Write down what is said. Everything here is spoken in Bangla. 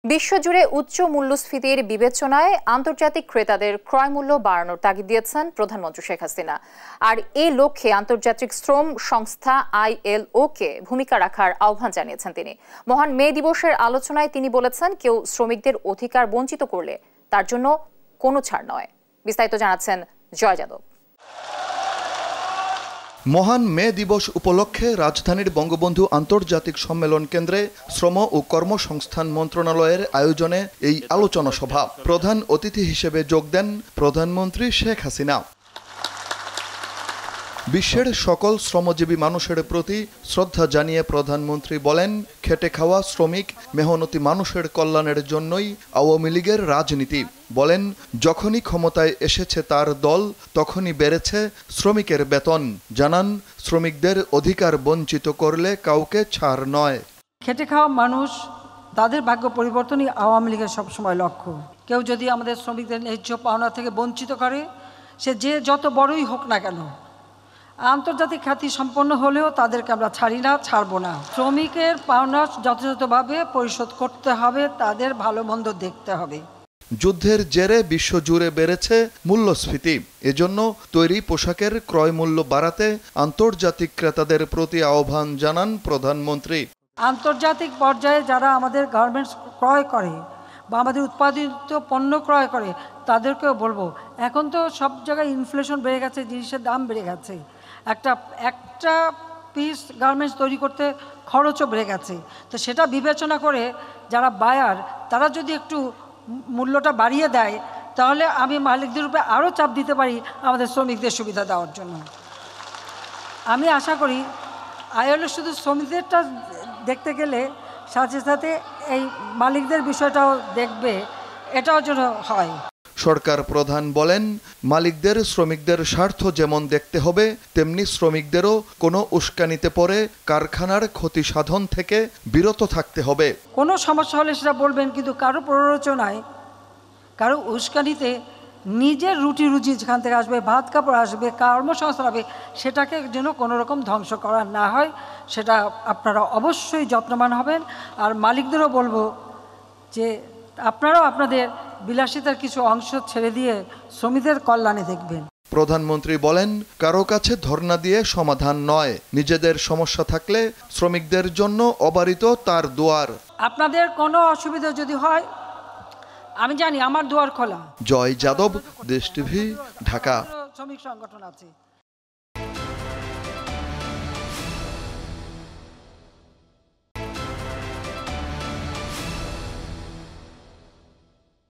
বিশ্বজুড়ে উচ্চ মূল্যস্ফীতির বিবেচনায় আন্তর্জাতিক ক্রেতাদের ক্রয় মূল্য বাড়ানোর তাগিদ দিয়েছেন প্রধানমন্ত্রী শেখ হাসিনা। আর এই লক্ষ্যে আন্তর্জাতিক শ্রম সংস্থা ILO-কে ভূমিকা রাখার আহ্বান জানিয়েছেন তিনি। মহান মে দিবসের আলোচনায় তিনি বলেছেন, কেউ শ্রমিকদের অধিকার বঞ্চিত করলে তার জন্য কোনো ছাড় নয়। বিস্তারিত জানাচ্ছেন জয় যাদব। মহান মে দিবস উপলক্ষে রাজধানীর বঙ্গবন্ধু আন্তর্জাতিক সম্মেলন কেন্দ্রে শ্রম ও কর্মসংস্থান মন্ত্রণালয়ের আয়োজনে এই আলোচনা সভা। প্রধান অতিথি হিসেবে যোগ দেন প্রধানমন্ত্রী শেখ হাসিনা। বিশ্বের সকল শ্রমজীবী মানুষের প্রতি শ্রদ্ধা জানিয়ে প্রধানমন্ত্রী বলেন, খেটে খাওয়া শ্রমিক, মেহনতি মানুষের কল্যাণের জন্যই আওয়ামী লীগের রাজনীতি। বলেন, যখনই ক্ষমতায় এসেছে তার দল, তখনই বেড়েছে শ্রমিকের বেতন। জানান, শ্রমিকদের অধিকার বঞ্চিত করলে কাউকে ছাড় নয়। খেটে খাওয়া মানুষ, তাদের ভাগ্য পরিবর্তনই আওয়ামী লীগের সবসময় লক্ষ্য। কেউ যদি আমাদের শ্রমিকদের ন্যায্য পাওনা থেকে বঞ্চিত করে, সে যে যত বড়ই হোক না কেন, আন্তর্জাতিক খ্যাতি সম্পন্ন হলেও তাদেরকে আমরা ছাড়ি না, ছাড়বো না। শ্রমিকের পাওনা যথাযথভাবে পরিশোধ করতে হবে, তাদের ভালো মন্দ দেখতে হবে। যুদ্ধের জেরে বিশ্বজুড়ে বেড়েছে মূল্যস্ফীতি। এজন্য তৈরি পোশাকের ক্রয় মূল্য বাড়াতে আন্তর্জাতিক ক্রেতাদের প্রতি আহ্বান জানান প্রধানমন্ত্রী। আন্তর্জাতিক পর্যায়ে যারা আমাদের গার্মেন্টস ক্রয় করে বা আমাদের উৎপাদিত পণ্য ক্রয় করে, তাদেরকেও বলবো, এখন তো সব জায়গায় ইনফ্লেশন বেড়ে গেছে, জিনিসের দাম বেড়ে গেছে, একটা পিস গার্মেন্টস তৈরি করতে খরচও বেড়ে গেছে। তো সেটা বিবেচনা করে যারা বায়ার, তারা যদি একটু মূল্যটা বাড়িয়ে দেয়, তাহলে আমি মালিকদের উপরে আরও চাপ দিতে পারি আমাদের শ্রমিকদের সুবিধা দেওয়ার জন্য। আমি আশা করি ILO শুধু শ্রমিকদেরটা দেখতে গেলে সাথে সাথে এই মালিকদের বিষয়টাও দেখবে, এটাও যেন হয়। সরকার প্রধান বলেন, মালিকদের শ্রমিকদের স্বার্থ যেমন দেখতে হবে, তেমনি শ্রমিকদেরও কোনো উস্কানিতে পড়ে কারখানার ক্ষতি সাধন থেকে বিরত থাকতে হবে। কোনো সমস্যা হলে সেটা বলবেন, কিন্তু কারো প্ররোচনায়, কারো উস্কানিতে নিজের রুটি রুজি যেখান থেকে আসবে, ভাত কাপড় আসবে, কর্মসংস্থান হবে, সেটাকে যেন কোনো রকম ধ্বংস করা না হয়, সেটা আপনারা অবশ্যই যত্নবান হবেন। আর মালিকদেরও বলবো যে আপনারাও আপনাদের বিলাসিতার কিছু অংশ ছেড়ে দিয়ে শ্রমিকদের কল্যাণে দেখবেন। প্রধানমন্ত্রী বলেন, কারো কাছে ধর্ণা দিয়ে সমাধান নয়, নিজেদের সমস্যা থাকলে শ্রমিকদের জন্য অবারিত তার দুয়ার। আপনাদের কোনো অসুবিধা যদি হয়, আমি জানি আমার দুয়ার খোলা। জয় যাদব, দেশ টিভি, ঢাকা। শ্রমিক সংগঠন আছে।